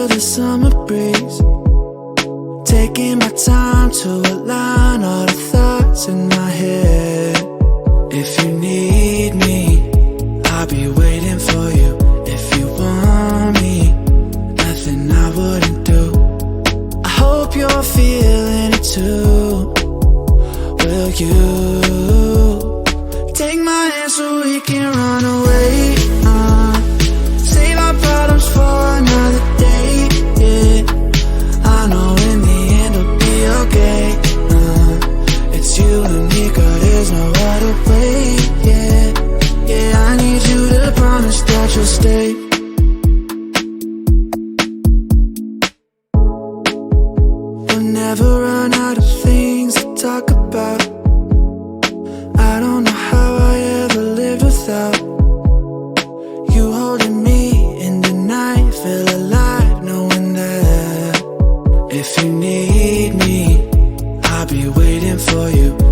feel the summer breeze, taking my time to align all the thoughts in my head. If you need me, I'll be waiting for you. If you want me, nothing I wouldn't do. I hope you're feeling it too. Will you take my hand so we can run away? Save our problems for another day, yeah. I know in the end it'll be okay. It's you and me, girl, there's no other way, yeah. Yeah, I need you to promise that you'll stay. We'll never run out of things to talk about. I don't know how I ever lived without you holding me in the night. Feel alive knowing that if you need me, I'll be waiting for you.